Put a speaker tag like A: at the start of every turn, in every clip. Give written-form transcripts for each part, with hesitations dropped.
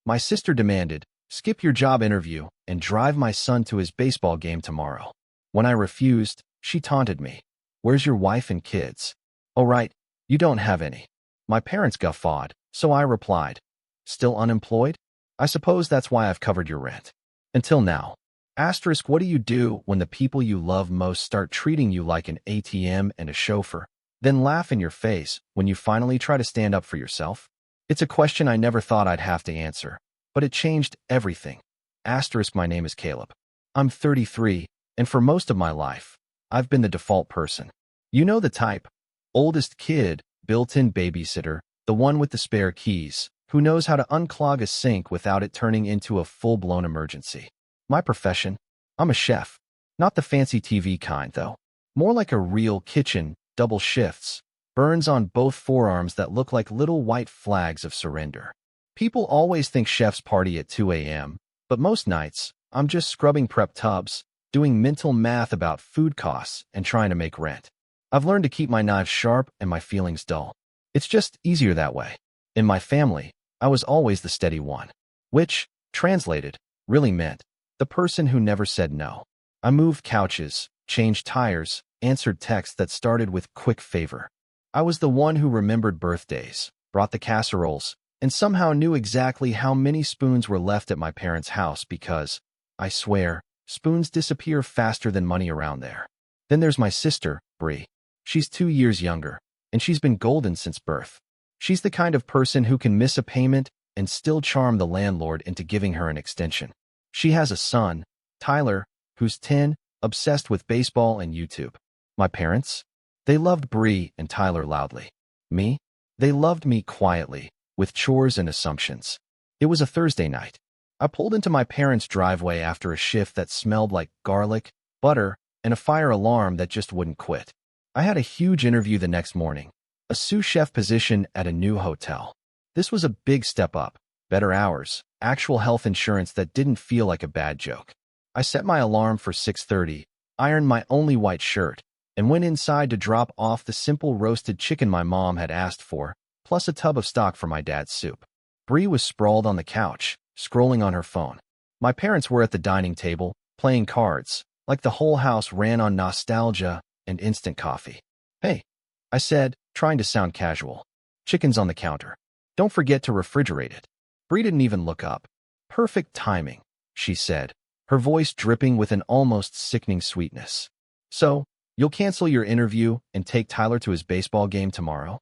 A: My sister demanded, "Skip your job interview and drive my son to his baseball game tomorrow." When I refused, she taunted me. "Where's your wife and kids?" "Oh right, you don't have any." My parents guffawed, so I replied, "Still unemployed? I suppose that's why I've covered your rent. Until now." Asterisk, what do you do when the people you love most start treating you like an ATM and a chauffeur, then laugh in your face when you finally try to stand up for yourself? It's a question I never thought I'd have to answer, but it changed everything. Asterisk, my name is Caleb. I'm 33, and for most of my life, I've been the default person. You know the type. Oldest kid, built-in babysitter, the one with the spare keys, who knows how to unclog a sink without it turning into a full-blown emergency. My profession? I'm a chef. Not the fancy TV kind, though. More like a real kitchen, double shifts, burns on both forearms that look like little white flags of surrender. People always think chefs party at 2 a.m., but most nights, I'm just scrubbing prep tubs, doing mental math about food costs, and trying to make rent. I've learned to keep my knives sharp and my feelings dull. It's just easier that way. In my family, I was always the steady one, which, translated, really meant the person who never said no. I moved couches, changed tires, answered texts that started with "quick favor." I was the one who remembered birthdays, brought the casseroles, and somehow knew exactly how many spoons were left at my parents' house because, I swear, spoons disappear faster than money around there. Then there's my sister, Bree. She's 2 years younger, and she's been golden since birth. She's the kind of person who can miss a payment and still charm the landlord into giving her an extension. She has a son, Tyler, who's 10, obsessed with baseball and YouTube. My parents? They loved Bree and Tyler loudly. Me? They loved me quietly, with chores and assumptions. It was a Thursday night. I pulled into my parents' driveway after a shift that smelled like garlic, butter, and a fire alarm that just wouldn't quit. I had a huge interview the next morning, a sous chef position at a new hotel. This was a big step up, better hours, actual health insurance that didn't feel like a bad joke. I set my alarm for 6:30, ironed my only white shirt, and went inside to drop off the simple roasted chicken my mom had asked for, plus a tub of stock for my dad's soup. Bree was sprawled on the couch, scrolling on her phone. My parents were at the dining table, playing cards, like the whole house ran on nostalgia and instant coffee. "Hey," I said, trying to sound casual. "Chicken's on the counter. Don't forget to refrigerate it." Bree didn't even look up. "Perfect timing," she said, her voice dripping with an almost sickening sweetness. "So, you'll cancel your interview and take Tyler to his baseball game tomorrow?"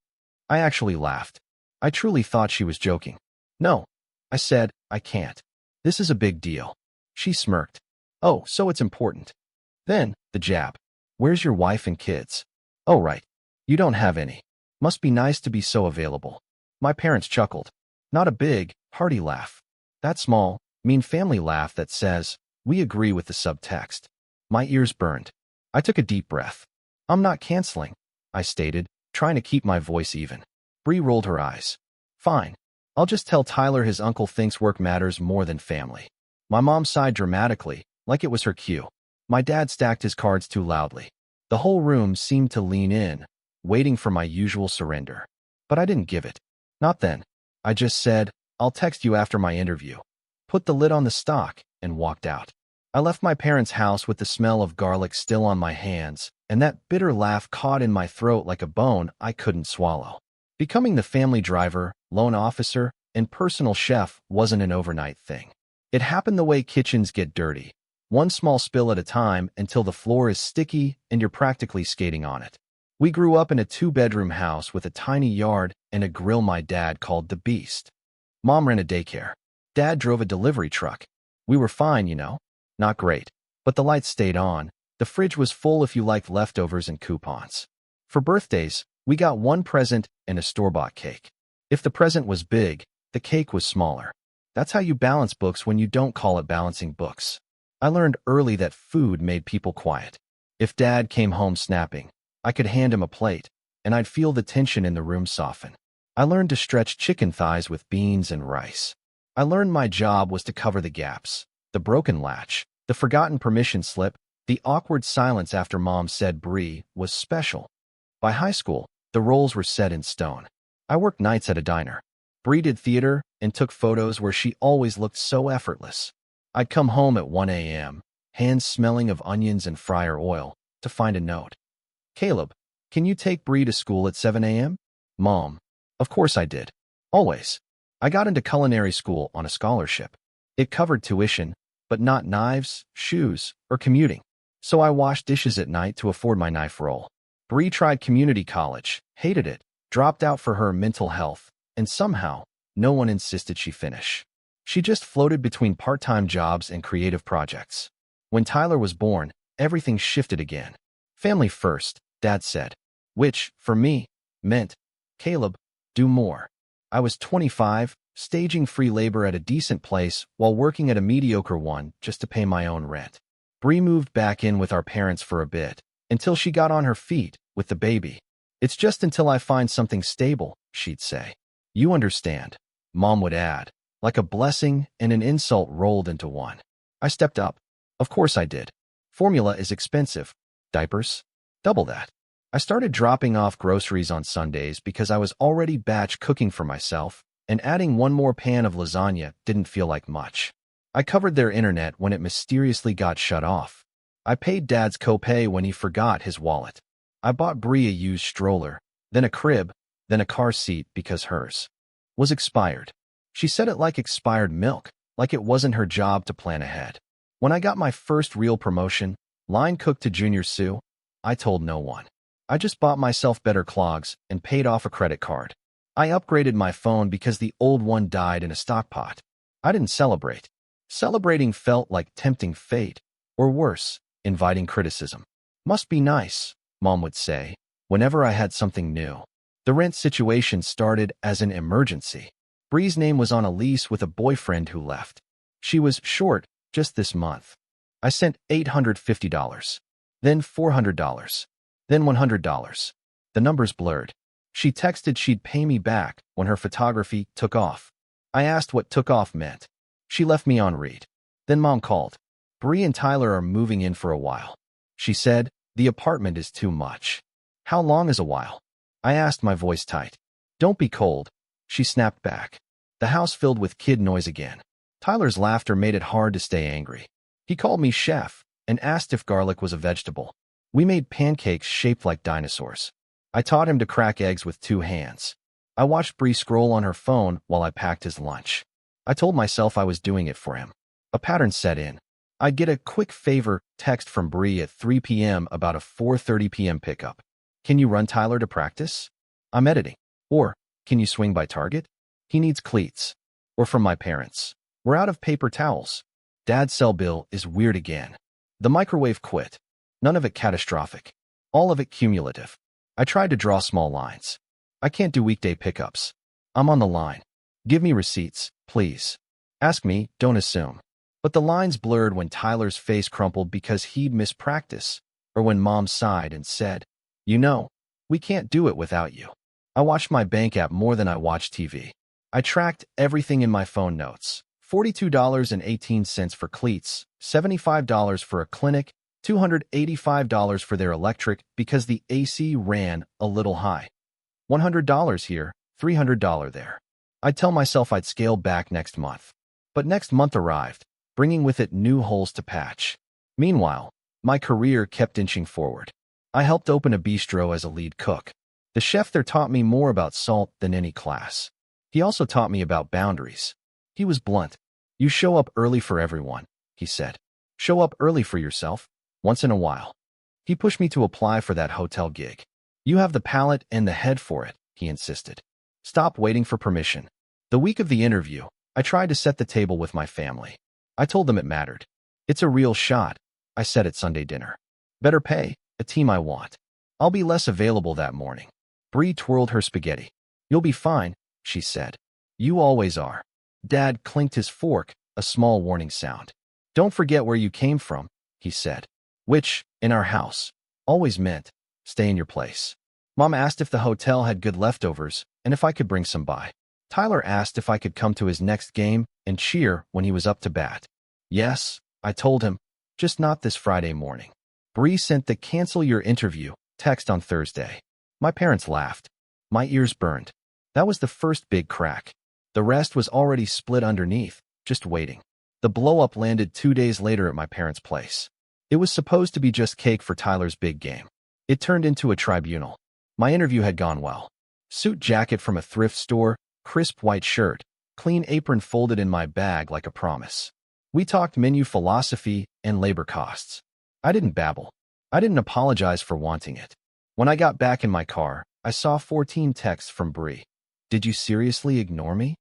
A: I actually laughed. I truly thought she was joking. "No," I said, "I can't. This is a big deal." She smirked. "Oh, so it's important." Then, the jab. "Where's your wife and kids?" "Oh right, you don't have any. Must be nice to be so available." My parents chuckled. Not a big, hearty laugh. That small, mean family laugh that says, "We agree," with the subtext. My ears burned. I took a deep breath. "I'm not canceling," I stated, trying to keep my voice even. Bree rolled her eyes. "Fine. I'll just tell Tyler his uncle thinks work matters more than family." My mom sighed dramatically, like it was her cue. My dad stacked his cards too loudly. The whole room seemed to lean in, waiting for my usual surrender. But I didn't give it. Not then. I just said, "I'll text you after my interview," put the lid on the stock, and walked out. I left my parents' house with the smell of garlic still on my hands, and that bitter laugh caught in my throat like a bone I couldn't swallow. Becoming the family driver, loan officer, and personal chef wasn't an overnight thing. It happened the way kitchens get dirty, one small spill at a time until the floor is sticky and you're practically skating on it. We grew up in a 2-bedroom house with a tiny yard and a grill my dad called the Beast. Mom ran a daycare. Dad drove a delivery truck. We were fine, you know. Not great, but the lights stayed on. The fridge was full if you liked leftovers and coupons. For birthdays, we got one present and a store-bought cake. If the present was big, the cake was smaller. That's how you balance books when you don't call it balancing books. I learned early that food made people quiet. If Dad came home snapping, I could hand him a plate, and I'd feel the tension in the room soften. I learned to stretch chicken thighs with beans and rice. I learned my job was to cover the gaps, the broken latch, the forgotten permission slip, the awkward silence after Mom said Bree was special. By high school, the roles were set in stone. I worked nights at a diner. Bree did theater and took photos where she always looked so effortless. I'd come home at 1 a.m., hands smelling of onions and fryer oil, to find a note. Caleb, can you take Bree to school at 7 a.m.? Mom. Of course I did. Always. I got into culinary school on a scholarship. It covered tuition, but not knives, shoes, or commuting. So I washed dishes at night to afford my knife roll. Bree tried community college, hated it, dropped out for her mental health, and somehow, no one insisted she finish. She just floated between part-time jobs and creative projects. When Tyler was born, everything shifted again. Family first, Dad said. Which, for me, meant, Caleb, do more. I was 25, staging free labor at a decent place while working at a mediocre one just to pay my own rent. Bree moved back in with our parents for a bit, until she got on her feet with the baby. It's just until I find something stable, she'd say. You understand, Mom would add, like a blessing and an insult rolled into one. I stepped up. Of course I did. Formula is expensive. Diapers? Double that. I started dropping off groceries on Sundays because I was already batch cooking for myself, and adding one more pan of lasagna didn't feel like much. I covered their internet when it mysteriously got shut off. I paid Dad's copay when he forgot his wallet. I bought Bree a used stroller, then a crib, then a car seat because hers was expired. She said it like expired milk, like it wasn't her job to plan ahead. When I got my first real promotion, line cook to junior sous, I told no one. I just bought myself better clogs and paid off a credit card. I upgraded my phone because the old one died in a stockpot. I didn't celebrate. Celebrating felt like tempting fate, or worse, inviting criticism. Must be nice, Mom would say, whenever I had something new. The rent situation started as an emergency. Bree's name was on a lease with a boyfriend who left. She was short just this month. I sent $850, then $400, then $100. The numbers blurred. She texted she'd pay me back when her photography took off. I asked what took off meant. She left me on read. Then Mom called. Bree and Tyler are moving in for a while. She said, the apartment is too much. How long is a while? I asked, my voice tight. Don't be cold. She snapped back. The house filled with kid noise again. Tyler's laughter made it hard to stay angry. He called me chef and asked if garlic was a vegetable. We made pancakes shaped like dinosaurs. I taught him to crack eggs with 2 hands. I watched Bree scroll on her phone while I packed his lunch. I told myself I was doing it for him. A pattern set in. I'd get a quick favor text from Bree at 3 p.m. about a 4:30 p.m. pickup. Can you run Tyler to practice? I'm editing. Or, can you swing by Target? He needs cleats. Or from my parents. We're out of paper towels. Dad's cell bill is weird again. The microwave quit. None of it catastrophic. All of it cumulative. I tried to draw small lines. I can't do weekday pickups. I'm on the line. Give me receipts, please. Ask me, don't assume. But the lines blurred when Tyler's face crumpled because he'd missed practice, or when Mom sighed and said, you know, we can't do it without you. I watched my bank app more than I watched TV. I tracked everything in my phone notes. $42.18 for cleats, $75 for a clinic, $285 for their electric because the AC ran a little high. $100 here, $300 there. I'd tell myself I'd scale back next month. But next month arrived, bringing with it new holes to patch. Meanwhile, my career kept inching forward. I helped open a bistro as a lead cook. The chef there taught me more about salt than any class. He also taught me about boundaries. He was blunt. You show up early for everyone, he said. Show up early for yourself, once in a while. He pushed me to apply for that hotel gig. You have the palate and the head for it, he insisted. Stop waiting for permission. The week of the interview, I tried to set the table with my family. I told them it mattered. It's a real shot, I said at Sunday dinner. Better pay, a team I want. I'll be less available that morning. Bree twirled her spaghetti. You'll be fine, she said. You always are. Dad clinked his fork, a small warning sound. Don't forget where you came from, he said. Which, in our house, always meant, stay in your place. Mom asked if the hotel had good leftovers and if I could bring some by. Tyler asked if I could come to his next game and cheer when he was up to bat. Yes, I told him, just not this Friday morning. Bree sent the cancel your interview text on Thursday. My parents laughed. My ears burned. That was the first big crack. The rest was already split underneath, just waiting. The blow-up landed 2 days later at my parents' place. It was supposed to be just cake for Tyler's big game. It turned into a tribunal. My interview had gone well. Suit jacket from a thrift store, crisp white shirt, clean apron folded in my bag like a promise. We talked menu philosophy and labor costs. I didn't babble. I didn't apologize for wanting it. When I got back in my car, I saw 14 texts from Bree. Did you seriously ignore me?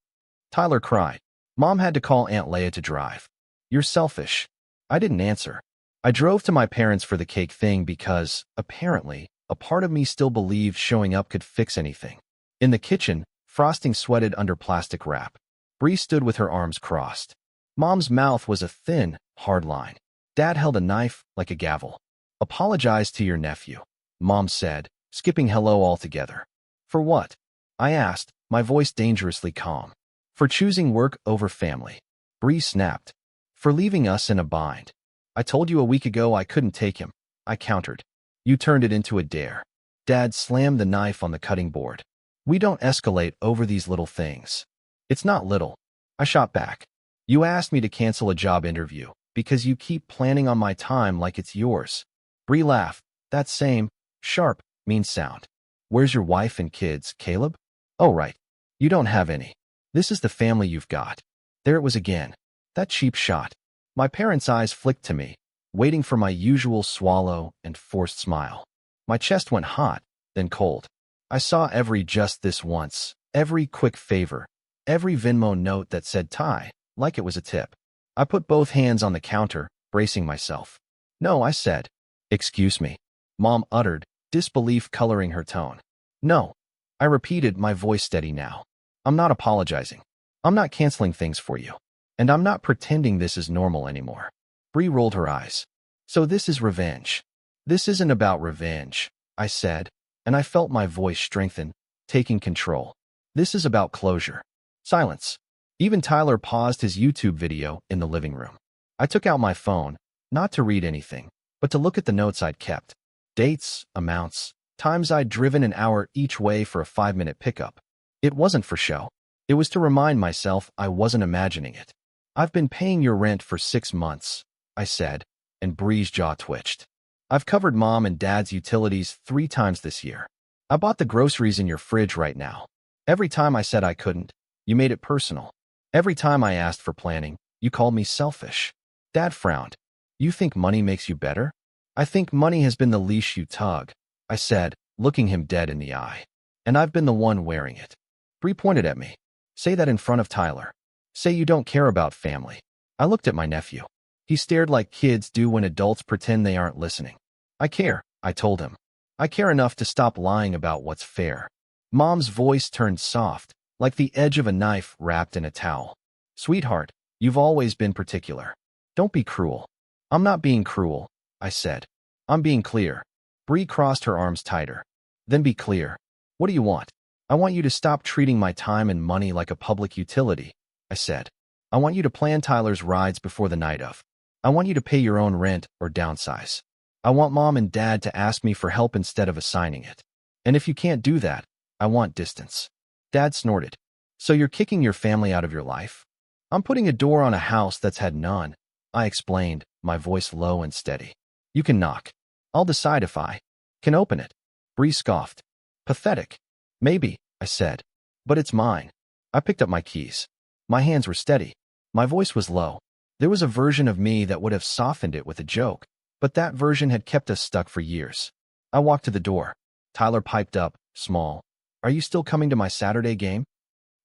A: Tyler cried. Mom had to call Aunt Leah to drive. You're selfish. I didn't answer. I drove to my parents for the cake thing because, apparently, a part of me still believed showing up could fix anything. In the kitchen, frosting sweated under plastic wrap. Bree stood with her arms crossed. Mom's mouth was a thin, hard line. Dad held a knife like a gavel. Apologize to your nephew, Mom said, skipping hello altogether. For what? I asked, my voice dangerously calm. For choosing work over family. Bree snapped. For leaving us in a bind. I told you a week ago I couldn't take him, I countered. You turned it into a dare. Dad slammed the knife on the cutting board. We don't escalate over these little things. It's not little. I shot back. You asked me to cancel a job interview because you keep planning on my time like it's yours. Bree laughed. That same, sharp, mean sound. Where's your wife and kids, Caleb? Oh, right. You don't have any. This is the family you've got. There it was again. That cheap shot. My parents' eyes flicked to me, waiting for my usual swallow and forced smile. My chest went hot, then cold. I saw every just this once, every quick favor, every Venmo note that said Ty, like it was a tip. I put both hands on the counter, bracing myself. No, I said. Excuse me. Mom uttered, disbelief coloring her tone. No. I repeated, my voice steady now. I'm not apologizing. I'm not canceling things for you. And I'm not pretending this is normal anymore. Bree rolled her eyes. So this is revenge. This isn't about revenge, I said, and I felt my voice strengthen, taking control. This is about closure. Silence. Even Tyler paused his YouTube video in the living room. I took out my phone, not to read anything, but to look at the notes I'd kept. Dates, amounts, times I'd driven an hour each way for a 5-minute pickup. It wasn't for show. It was to remind myself I wasn't imagining it. I've been paying your rent for 6 months, I said, and Bree's jaw twitched. I've covered Mom and Dad's utilities 3 times this year. I bought the groceries in your fridge right now. Every time I said I couldn't, you made it personal. Every time I asked for planning, you called me selfish. Dad frowned. You think money makes you better? I think money has been the leash you tug, I said, looking him dead in the eye. And I've been the one wearing it. Bree pointed at me. Say that in front of Tyler. Say you don't care about family. I looked at my nephew. He stared like kids do when adults pretend they aren't listening. I care, I told him. I care enough to stop lying about what's fair. Mom's voice turned soft, like the edge of a knife wrapped in a towel. Sweetheart, you've always been particular. Don't be cruel. I'm not being cruel, I said. I'm being clear. Bree crossed her arms tighter. Then be clear. What do you want? I want you to stop treating my time and money like a public utility, I said. I want you to plan Tyler's rides before the night of. I want you to pay your own rent or downsize. I want Mom and Dad to ask me for help instead of assigning it. And if you can't do that, I want distance. Dad snorted. So you're kicking your family out of your life? I'm putting a door on a house that's had none, I explained, my voice low and steady. You can knock. I'll decide if I can open it. Bree scoffed. Pathetic. Maybe, I said. But it's mine. I picked up my keys. My hands were steady. My voice was low. There was a version of me that would have softened it with a joke, but that version had kept us stuck for years. I walked to the door. Tyler piped up, small. Are you still coming to my Saturday game?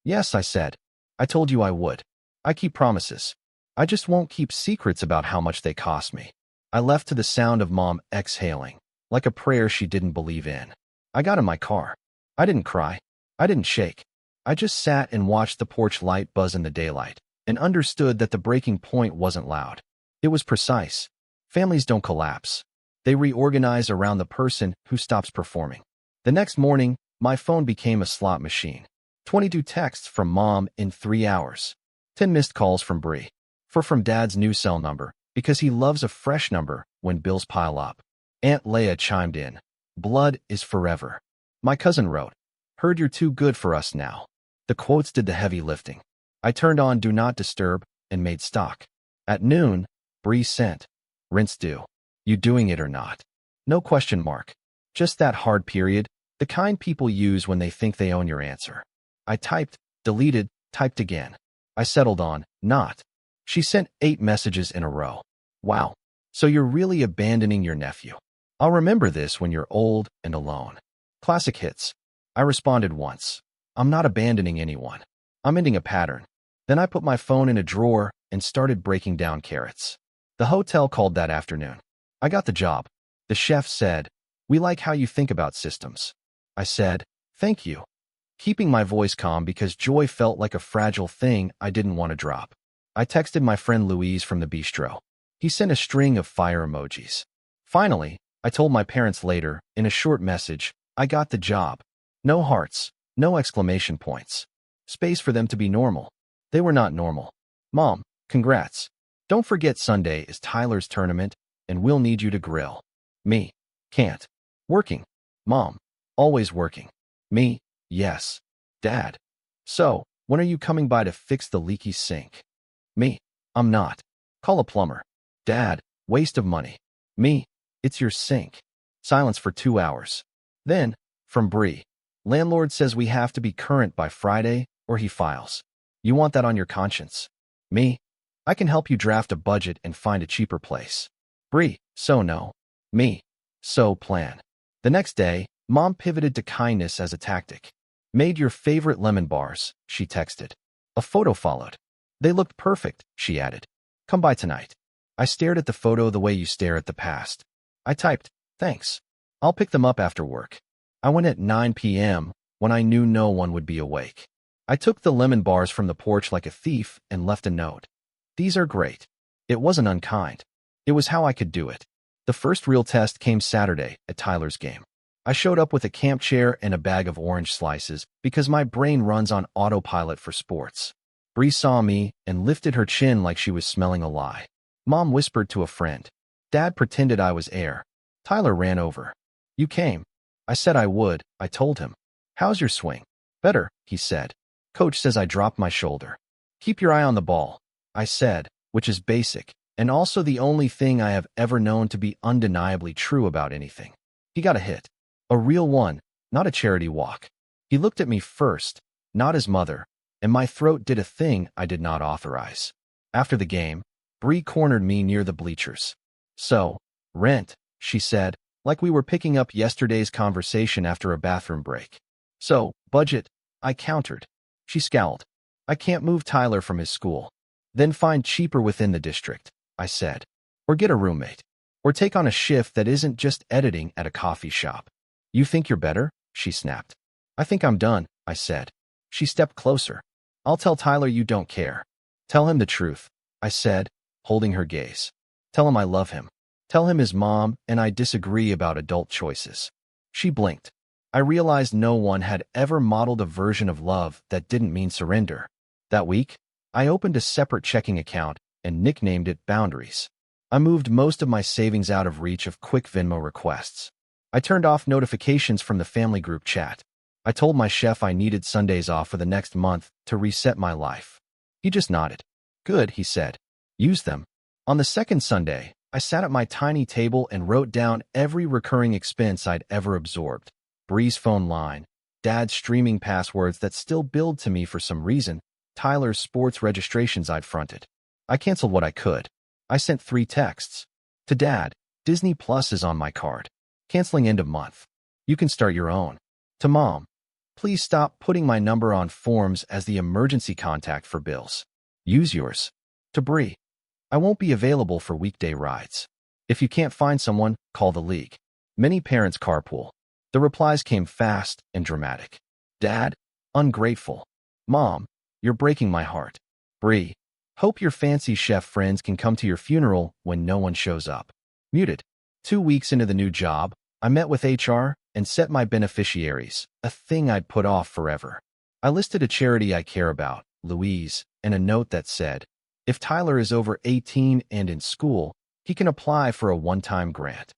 A: Yes, I said. I told you I would. I keep promises. I just won't keep secrets about how much they cost me. I left to the sound of Mom exhaling, like a prayer she didn't believe in. I got in my car. I didn't cry. I didn't shake. I just sat and watched the porch light buzz in the daylight, and understood that the breaking point wasn't loud. It was precise. Families don't collapse. They reorganize around the person who stops performing. The next morning, my phone became a slot machine. 22 texts from Mom in 3 hours. 10 missed calls from Bree. 4 from Dad's new cell number, because he loves a fresh number when bills pile up. Aunt Leah chimed in. Blood is forever. My cousin wrote, heard you're too good for us now. The quotes did the heavy lifting. I turned on Do Not Disturb and made stock. At noon, Bree sent, "Rinse due. You doing it or not?" No question mark. Just that hard period, the kind people use when they think they own your answer. I typed, deleted, typed again. I settled on, not. She sent 8 messages in a row. Wow. So you're really abandoning your nephew. I'll remember this when you're old and alone. Classic hits. I responded once. I'm not abandoning anyone. I'm ending a pattern. Then I put my phone in a drawer and started breaking down carrots. The hotel called that afternoon. I got the job. The chef said, "We like how you think about systems." I said, "Thank you." Keeping my voice calm because joy felt like a fragile thing I didn't want to drop. I texted my friend Louise from the bistro. He sent a string of fire emojis. Finally, I told my parents later, in a short message, I got the job. No hearts, no exclamation points. Space for them to be normal. They were not normal. Mom, congrats. Don't forget Sunday is Tyler's tournament, and we'll need you to grill. Me, can't. Working. Mom, always working. Me, yes. Dad, so, when are you coming by to fix the leaky sink? Me, I'm not. Call a plumber. Dad, waste of money. Me, it's your sink. Silence for 2 hours. Then, from Bree, landlord says we have to be current by Friday or he files. You want that on your conscience? Me, I can help you draft a budget and find a cheaper place. Bree, so no. Me, so plan. The next day, Mom pivoted to kindness as a tactic. Made your favorite lemon bars, she texted. A photo followed. They looked perfect, she added. Come by tonight. I stared at the photo the way you stare at the past. I typed, thanks. I'll pick them up after work. I went at 9 p.m. when I knew no one would be awake. I took the lemon bars from the porch like a thief and left a note. These are great. It wasn't unkind. It was how I could do it. The first real test came Saturday at Tyler's game. I showed up with a camp chair and a bag of orange slices because my brain runs on autopilot for sports. Bree saw me and lifted her chin like she was smelling a lie. Mom whispered to a friend. Dad pretended I was air. Tyler ran over. You came. I said I would, I told him. How's your swing? Better, he said. Coach says I dropped my shoulder. Keep your eye on the ball, I said, which is basic, and also the only thing I have ever known to be undeniably true about anything. He got a hit. A real one, not a charity walk. He looked at me first, not his mother, and my throat did a thing I did not authorize. After the game, Bree cornered me near the bleachers. So, rent, she said, like we were picking up yesterday's conversation after a bathroom break. So, budget, I countered. She scowled. I can't move Tyler from his school. Then find cheaper within the district, I said. Or get a roommate. Or take on a shift that isn't just editing at a coffee shop. You think you're better? She snapped. I think I'm done, I said. She stepped closer. I'll tell Tyler you don't care. Tell him the truth, I said, holding her gaze. Tell him I love him. Tell him his mom and I disagree about adult choices. She blinked. I realized no one had ever modeled a version of love that didn't mean surrender. That week, I opened a separate checking account and nicknamed it Boundaries. I moved most of my savings out of reach of quick Venmo requests. I turned off notifications from the family group chat. I told my chef I needed Sundays off for the next month to reset my life. He just nodded. Good, he said. Use them. On the second Sunday, I sat at my tiny table and wrote down every recurring expense I'd ever absorbed. Bree's phone line, Dad's streaming passwords that still billed to me for some reason, Tyler's sports registrations I'd fronted. I canceled what I could. I sent 3 texts. To Dad, Disney Plus is on my card. Canceling end of month. You can start your own. To Mom, please stop putting my number on forms as the emergency contact for bills. Use yours. To Bree, I won't be available for weekday rides. If you can't find someone, call the league. Many parents carpool. The replies came fast and dramatic. Dad, ungrateful. Mom, you're breaking my heart. Bree, hope your fancy chef friends can come to your funeral when no one shows up. Muted. 2 weeks into the new job, I met with HR and set my beneficiaries, a thing I'd put off forever. I listed a charity I care about, Louise, and a note that said, if Tyler is over 18 and in school, he can apply for a one-time grant.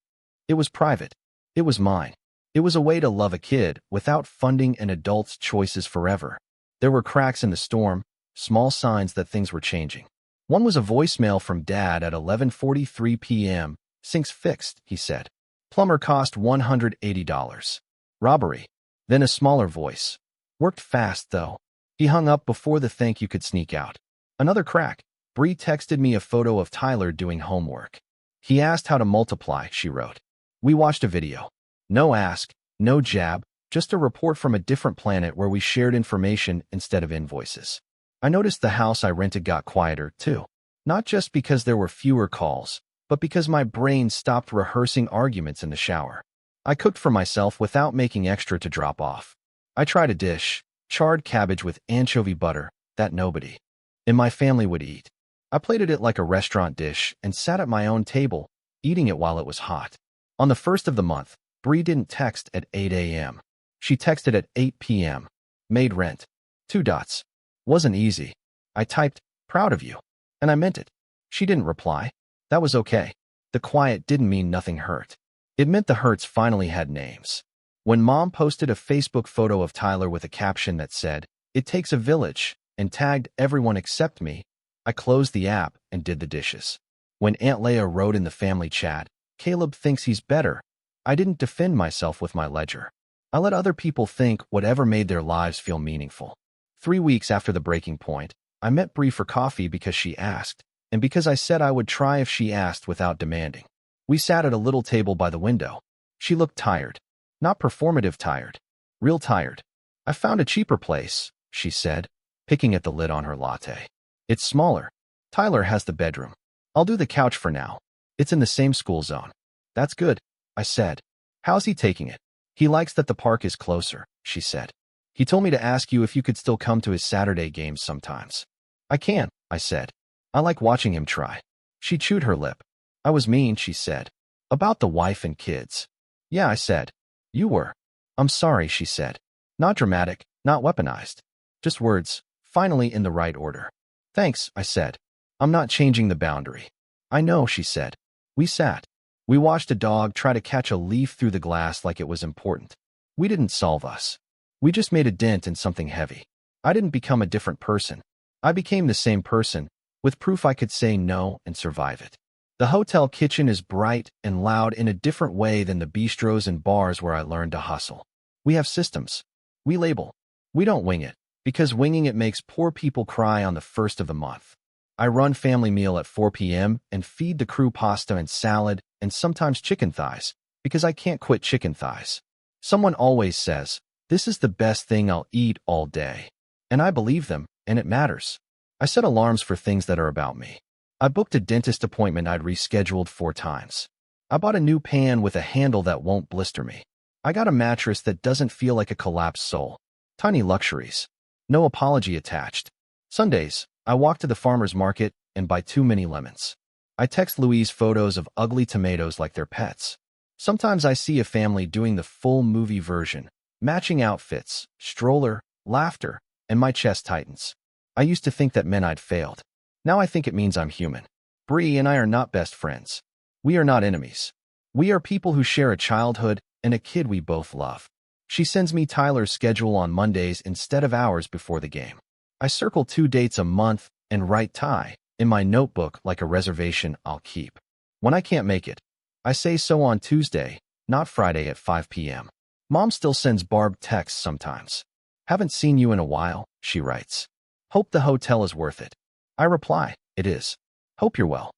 A: It was private. It was mine. It was a way to love a kid without funding an adult's choices forever. There were cracks in the storm, small signs that things were changing. One was a voicemail from Dad at 11:43 p.m. Sink's fixed, he said. Plumber cost $180. Robbery. Then a smaller voice. Worked fast, though. He hung up before the thank you could sneak out. Another crack. Bree texted me a photo of Tyler doing homework. He asked how to multiply, she wrote. We watched a video. No ask, no jab, just a report from a different planet where we shared information instead of invoices. I noticed the house I rented got quieter, too. Not just because there were fewer calls, but because my brain stopped rehearsing arguments in the shower. I cooked for myself without making extra to drop off. I tried a dish, charred cabbage with anchovy butter, that nobody in my family would eat. I plated it like a restaurant dish and sat at my own table, eating it while it was hot. On the first of the month, Bree didn't text at 8 a.m. She texted at 8 p.m. Made rent. 2 dots. Wasn't easy. I typed, proud of you. And I meant it. She didn't reply. That was okay. The quiet didn't mean nothing hurt. It meant the hurts finally had names. When Mom posted a Facebook photo of Tyler with a caption that said, "It takes a village," and tagged everyone except me, I closed the app and did the dishes. When Aunt Leia wrote in the family chat, "Caleb thinks he's better," I didn't defend myself with my ledger. I let other people think whatever made their lives feel meaningful. 3 weeks after the breaking point, I met Bree for coffee because she asked, and because I said I would try if she asked without demanding. We sat at a little table by the window. She looked tired. Not performative tired. Real tired. I found a cheaper place, she said, picking at the lid on her latte. It's smaller. Tyler has the bedroom. I'll do the couch for now. It's in the same school zone. That's good, I said. How's he taking it? He likes that the park is closer, she said. He told me to ask you if you could still come to his Saturday games sometimes. I can, I said. I like watching him try. She chewed her lip. I was mean, she said. About the wife and kids. Yeah, I said. You were. I'm sorry, she said. Not dramatic, not weaponized. Just words, finally in the right order. Thanks, I said. I'm not changing the boundary. I know, she said. We sat. We watched a dog try to catch a leaf through the glass like it was important. We didn't solve us. We just made a dent in something heavy. I didn't become a different person. I became the same person, with proof I could say no and survive it. The hotel kitchen is bright and loud in a different way than the bistros and bars where I learned to hustle. We have systems. We label. We don't wing it, because winging it makes poor people cry on the first of the month. I run family meal at 4 p.m. and feed the crew pasta and salad and sometimes chicken thighs, because I can't quit chicken thighs. Someone always says, "This is the best thing I'll eat all day." And I believe them, and it matters. I set alarms for things that are about me. I booked a dentist appointment I'd rescheduled 4 times. I bought a new pan with a handle that won't blister me. I got a mattress that doesn't feel like a collapsed soul. Tiny luxuries. No apology attached. Sundays, I walk to the farmer's market and buy too many lemons. I text Louise photos of ugly tomatoes like they're pets. Sometimes I see a family doing the full movie version, matching outfits, stroller, laughter, and my chest tightens. I used to think that meant I'd failed. Now I think it means I'm human. Bree and I are not best friends. We are not enemies. We are people who share a childhood and a kid we both love. She sends me Tyler's schedule on Mondays instead of hours before the game. I circle 2 dates a month and write Ty in my notebook like a reservation I'll keep. When I can't make it, I say so on Tuesday, not Friday at 5 p.m. Mom still sends Barb texts sometimes. Haven't seen you in a while, she writes. Hope the hotel is worth it. I reply, it is. Hope you're well.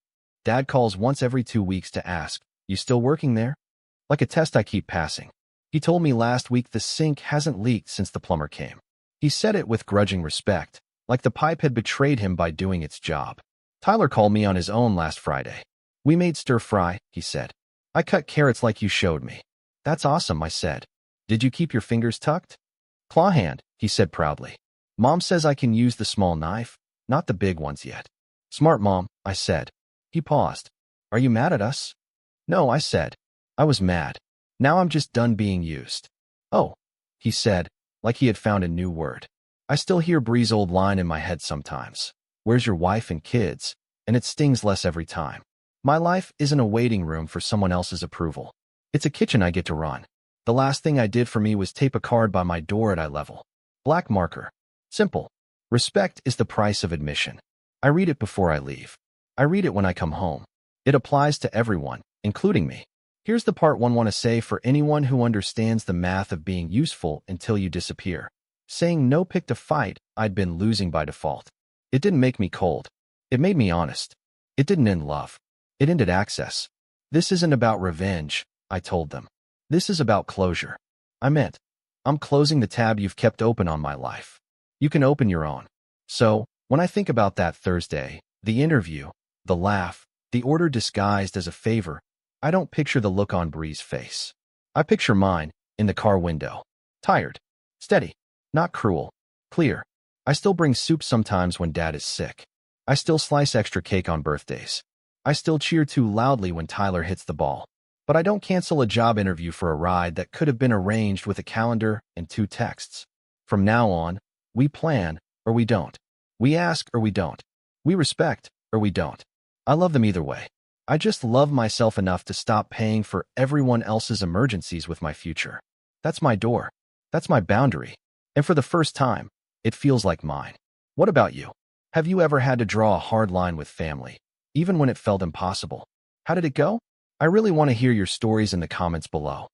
A: Dad calls once every 2 weeks to ask, you still working there? Like a test I keep passing. He told me last week the sink hasn't leaked since the plumber came. He said it with grudging respect, like the pipe had betrayed him by doing its job. Tyler called me on his own last Friday. We made stir fry, he said. I cut carrots like you showed me. That's awesome, I said. Did you keep your fingers tucked? Claw hand, he said proudly. Mom says I can use the small knife, not the big ones yet. Smart mom, I said. He paused. Are you mad at us? No, I said. I was mad. Now I'm just done being used. Oh, he said, like he had found a new word. I still hear Bree's old line in my head sometimes. Where's your wife and kids? And it stings less every time. My life isn't a waiting room for someone else's approval. It's a kitchen I get to run. The last thing I did for me was tape a card by my door at eye level. Black marker. Simple. Respect is the price of admission. I read it before I leave. I read it when I come home. It applies to everyone, including me. Here's the part one want to say for anyone who understands the math of being useful until you disappear. Saying no picked a fight I'd been losing by default. It didn't make me cold. It made me honest. It didn't end love. It ended access. This isn't about revenge, I told them. This is about closure. I meant, I'm closing the tab you've kept open on my life. You can open your own. So, when I think about that Thursday, the interview, the laugh, the order disguised as a favor, I don't picture the look on Bree's face. I picture mine, in the car window. Tired. Steady. Not cruel. Clear. I still bring soup sometimes when Dad is sick. I still slice extra cake on birthdays. I still cheer too loudly when Tyler hits the ball. But I don't cancel a job interview for a ride that could have been arranged with a calendar and 2 texts. From now on, we plan, or we don't. We ask, or we don't. We respect, or we don't. I love them either way. I just love myself enough to stop paying for everyone else's emergencies with my future. That's my door. That's my boundary. And for the first time, it feels like mine. What about you? Have you ever had to draw a hard line with family, even when it felt impossible? How did it go? I really want to hear your stories in the comments below.